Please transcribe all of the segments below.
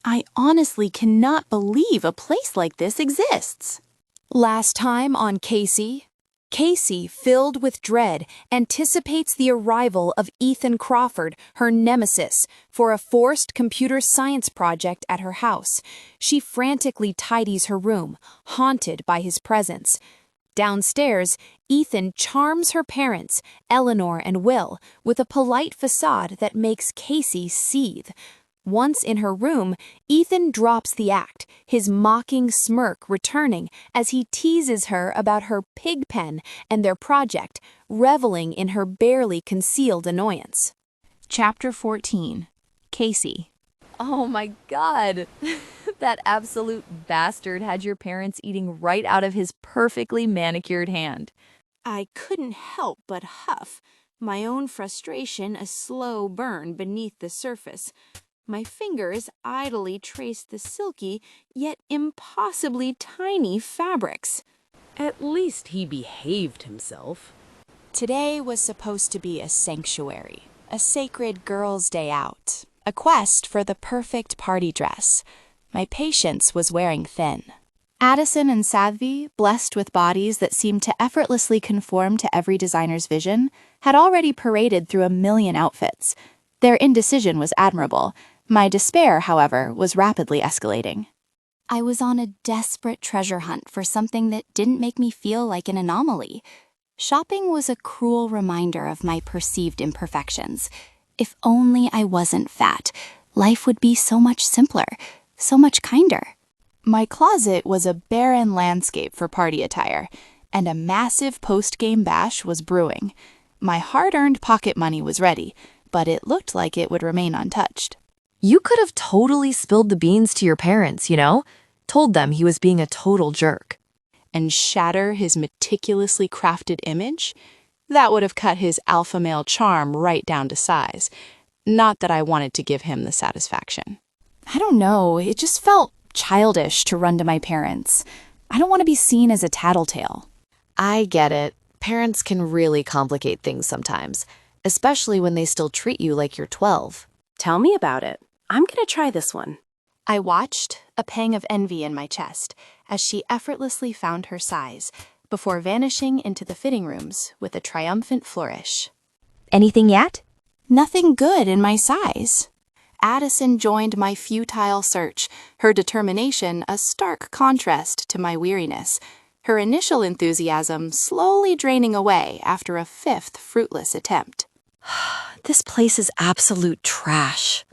I honestly cannot believe a place like this exists. Last time on Casey. Casey, filled with dread, anticipates the arrival of Ethan Crawford, her nemesis, for a forced computer science project at her house. She frantically tidies her room, haunted by his presence. Downstairs, Ethan charms her parents, Eleanor and Will, with a polite facade that makes Casey seethe. Once in her room, Ethan drops the act, his mocking smirk returning as he teases her about her pig pen and their project, reveling in her barely concealed annoyance. Chapter 14. Casey. Oh my God! That absolute bastard had your parents eating right out of his perfectly manicured hand. I couldn't help but huff, my own frustration a slow burn beneath the surface. My fingers idly traced the silky, yet impossibly tiny fabrics. At least he behaved himself. Today was supposed to be a sanctuary, a sacred girls' day out, a quest for the perfect party dress. My patience was wearing thin. Addison and Sadhvi, blessed with bodies that seemed to effortlessly conform to every designer's vision, had already paraded through a million outfits. Their indecision was admirable. My despair, however, was rapidly escalating. I was on a desperate treasure hunt for something that didn't make me feel like an anomaly. Shopping was a cruel reminder of my perceived imperfections. If only I wasn't fat, life would be so much simpler, so much kinder. My closet was a barren landscape for party attire, and a massive post-game bash was brewing. My hard-earned pocket money was ready, but it looked like it would remain untouched. You could have totally spilled the beans to your parents, you know? Told them he was being a total jerk. And shatter his meticulously crafted image? That would have cut his alpha male charm right down to size. Not that I wanted to give him the satisfaction. I don't know, it just felt childish to run to my parents. I don't want to be seen as a tattletale. I get it. Parents can really complicate things sometimes, especially when they still treat you like you're 12. Tell me about it. I'm gonna try this one. I watched, a pang of envy in my chest, as she effortlessly found her size, before vanishing into the fitting rooms with a triumphant flourish. Anything yet? Nothing good in my size. Addison joined my futile search, her determination a stark contrast to my weariness, her initial enthusiasm slowly draining away after a fifth fruitless attempt. This place is absolute trash.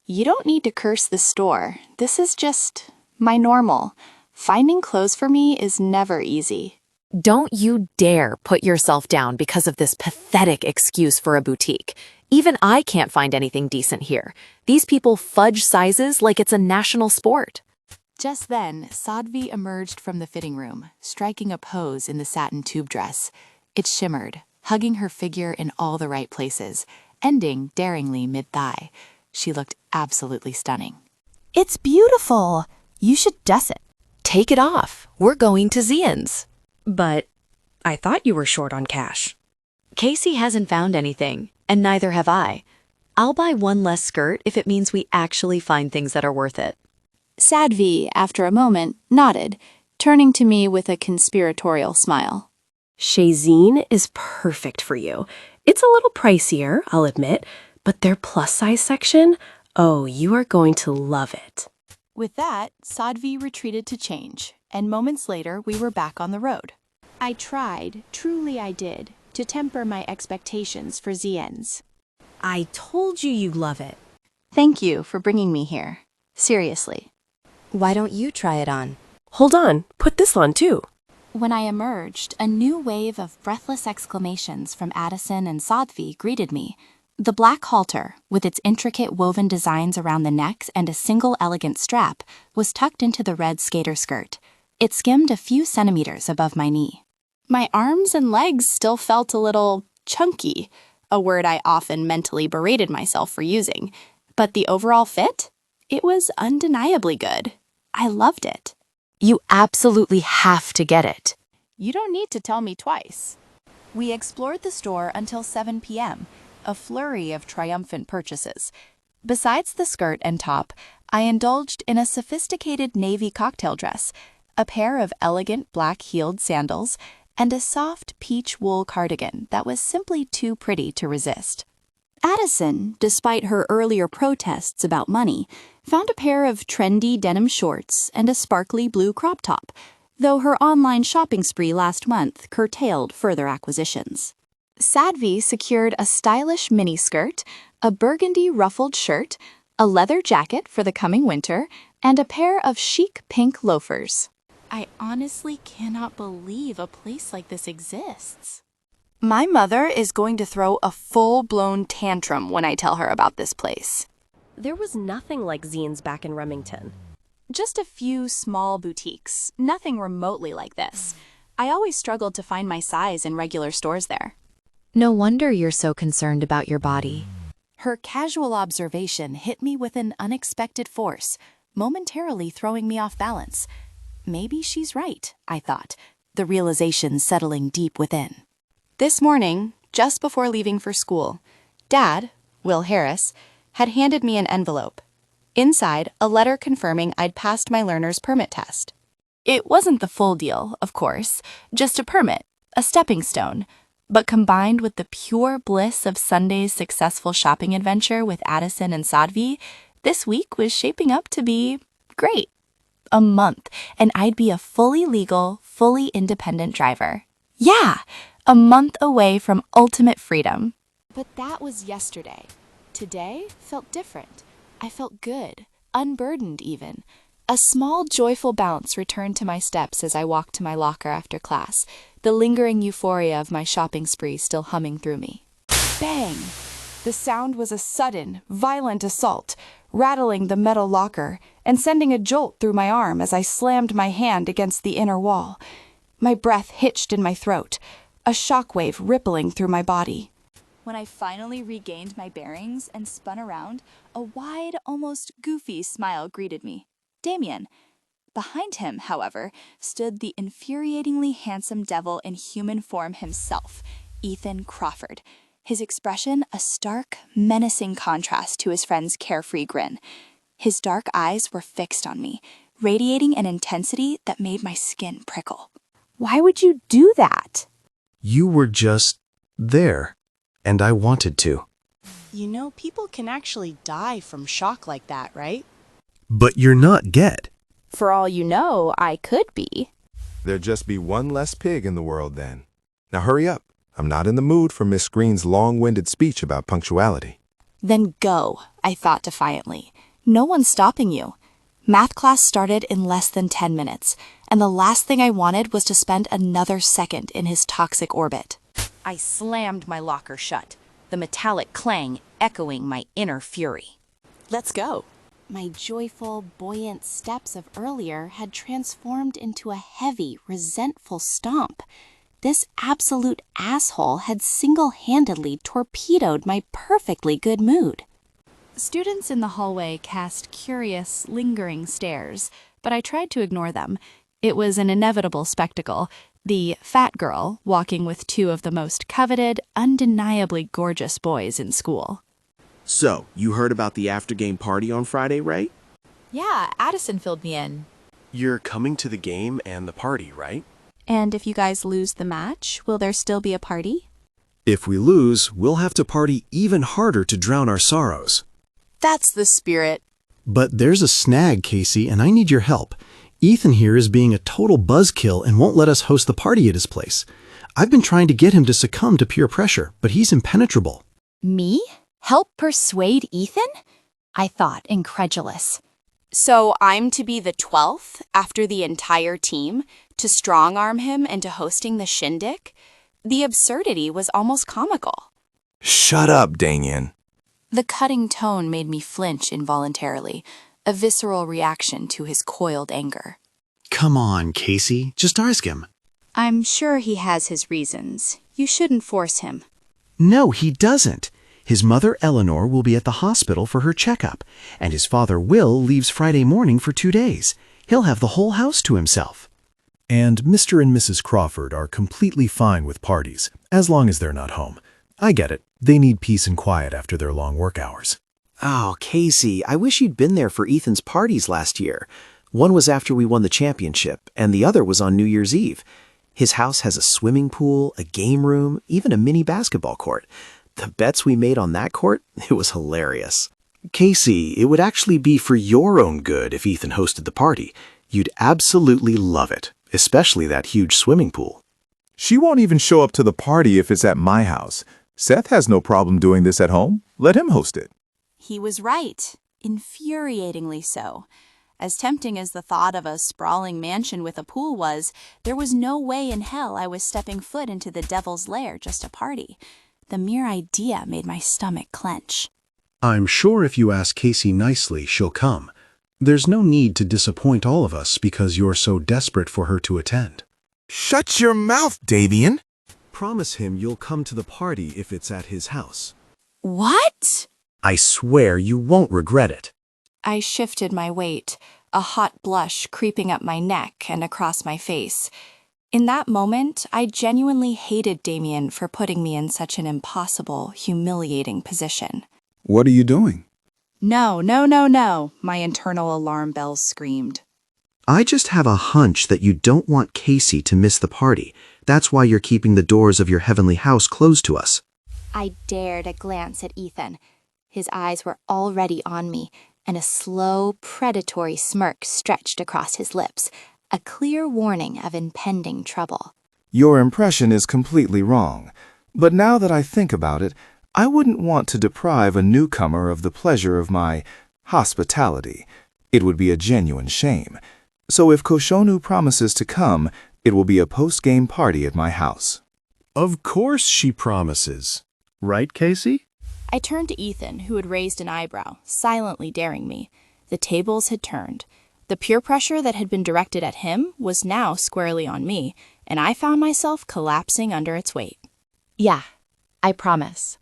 You don't need to curse the store. This is just my normal. Finding clothes for me is never easy. Don't you dare put yourself down because of this pathetic excuse for a boutique. Even I can't find anything decent here. These people fudge sizes like it's a national sport. Just then, Sadhvi emerged from the fitting room, striking a pose in the satin tube dress. It shimmered, hugging her figure in all the right places, ending daringly mid-thigh. She looked absolutely stunning. It's beautiful. You should dress it. Take it off. We're going to Zian's. But I thought you were short on cash. Casey hasn't found anything, and neither have I. I'll buy one less skirt if it means we actually find things that are worth it. Sadhvi, after a moment, nodded, turning to me with a conspiratorial smile. Shazine is perfect for you. It's a little pricier, I'll admit, but their plus-size section, oh, you are going to love it. With that, Sadhvi retreated to change, and moments later we were back on the road. I tried, truly I did, to temper my expectations for Zien's. I told you you'd love it. Thank you for bringing me here. Seriously. Why don't you try it on? Hold on, put this on too. When I emerged, a new wave of breathless exclamations from Addison and Sadhvi greeted me. The black halter, with its intricate woven designs around the neck and a single elegant strap, was tucked into the red skater skirt. It skimmed a few centimeters above my knee. My arms and legs still felt a little chunky, a word I often mentally berated myself for using. But the overall fit? It was undeniably good. I loved it. You absolutely have to get it. You don't need to tell me twice. We explored the store until 7 p.m., a flurry of triumphant purchases. Besides the skirt and top, I indulged in a sophisticated navy cocktail dress, a pair of elegant black-heeled sandals, and a soft peach wool cardigan that was simply too pretty to resist. Addison, despite her earlier protests about money, found a pair of trendy denim shorts and a sparkly blue crop top, though her online shopping spree last month curtailed further acquisitions. Sadvi secured a stylish miniskirt, a burgundy ruffled shirt, a leather jacket for the coming winter, and a pair of chic pink loafers. I honestly cannot believe a place like this exists. My mother is going to throw a full-blown tantrum when I tell her about this place. There was nothing like zines back in Remington. Just a few small boutiques, nothing remotely like this. I always struggled to find my size in regular stores there. No wonder you're so concerned about your body. Her casual observation hit me with an unexpected force, momentarily throwing me off balance. Maybe she's right, I thought, the realization settling deep within. This morning, just before leaving for school, Dad, Will Harris, had handed me an envelope. Inside, a letter confirming I'd passed my learner's permit test. It wasn't the full deal, of course, just a permit, a stepping stone, but combined with the pure bliss of Sunday's successful shopping adventure with Addison and Sadvi, this week was shaping up to be great. A month, and I'd be a fully legal, fully independent driver. Yeah, a month away from ultimate freedom. But that was yesterday. Today felt different. I felt good, unburdened even. A small, joyful bounce returned to my steps as I walked to my locker after class, the lingering euphoria of my shopping spree still humming through me. Bang! The sound was a sudden, violent assault, rattling the metal locker and sending a jolt through my arm as I slammed my hand against the inner wall. My breath hitched in my throat, a shockwave rippling through my body. When I finally regained my bearings and spun around, a wide, almost goofy smile greeted me. Damien. Behind him, however, stood the infuriatingly handsome devil in human form himself, Ethan Crawford, his expression a stark, menacing contrast to his friend's carefree grin. His dark eyes were fixed on me, radiating an intensity that made my skin prickle. Why would you do that? You were just there, and I wanted to. You know, people can actually die from shock like that, right? But you're not Get. For all you know, I could be. There'd just be one less pig in the world then. Now hurry up. I'm not in the mood for Miss Green's long-winded speech about punctuality. Then go, I thought defiantly. No one's stopping you. Math class started in less than 10 minutes, and the last thing I wanted was to spend another second in his toxic orbit. I slammed my locker shut, the metallic clang echoing my inner fury. Let's go. My joyful, buoyant steps of earlier had transformed into a heavy, resentful stomp. This absolute asshole had single-handedly torpedoed my perfectly good mood. Students in the hallway cast curious, lingering stares, but I tried to ignore them. It was an inevitable spectacle, the fat girl walking with two of the most coveted, undeniably gorgeous boys in school. So, you heard about the after-game party on Friday, right? Yeah, Addison filled me in. You're coming to the game and the party, right? And if you guys lose the match, will there still be a party? If we lose, we'll have to party even harder to drown our sorrows. That's the spirit. But there's a snag, Casey, and I need your help. Ethan here is being a total buzzkill and won't let us host the party at his place. I've been trying to get him to succumb to peer pressure, but he's impenetrable. Me? Help persuade Ethan? I thought, incredulous. So I'm to be the 12th after the entire team, to strong-arm him into hosting the shindig? The absurdity was almost comical. Shut up, Damien. The cutting tone made me flinch involuntarily, a visceral reaction to his coiled anger. Come on, Casey. Just ask him. I'm sure he has his reasons. You shouldn't force him. No, he doesn't. His mother, Eleanor, will be at the hospital for her checkup, and his father, Will, leaves Friday morning for 2 days. He'll have the whole house to himself. And Mr. and Mrs. Crawford are completely fine with parties, as long as they're not home. I get it. They need peace and quiet after their long work hours. Oh, Casey, I wish you'd been there for Ethan's parties last year. One was after we won the championship, and the other was on New Year's Eve. His house has a swimming pool, a game room, even a mini basketball court. The bets we made on that court, it was hilarious. Casey, it would actually be for your own good if Ethan hosted the party. You'd absolutely love it, especially that huge swimming pool. She won't even show up to the party if it's at my house. Seth has no problem doing this at home. Let him host it. He was right, infuriatingly so. As tempting as the thought of a sprawling mansion with a pool was, there was no way in hell I was stepping foot into the devil's lair just to party. The mere idea made my stomach clench. I'm sure if you ask Casey nicely, she'll come. There's no need to disappoint all of us because you're so desperate for her to attend. Shut your mouth, Davian. Promise him you'll come to the party if it's at his house. What? I swear you won't regret it. I shifted my weight, a hot blush creeping up my neck and across my face. In that moment, I genuinely hated Damien for putting me in such an impossible, humiliating position. What are you doing? No, my internal alarm bells screamed. I just have a hunch that you don't want Casey to miss the party. That's why you're keeping the doors of your heavenly house closed to us. I dared a glance at Ethan. His eyes were already on me, and a slow, predatory smirk stretched across his lips, a clear warning of impending trouble. Your impression is completely wrong. But now that I think about it, I wouldn't want to deprive a newcomer of the pleasure of my hospitality. It would be a genuine shame. So if Koshonu promises to come, it will be a post-game party at my house. Of course she promises. Right, Casey? I turned to Ethan, who had raised an eyebrow, silently daring me. The tables had turned. The peer pressure that had been directed at him was now squarely on me, and I found myself collapsing under its weight. Yeah, I promise.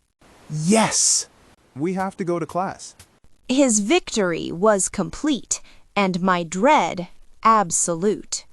Yes! We have to go to class. His victory was complete, and my dread absolute.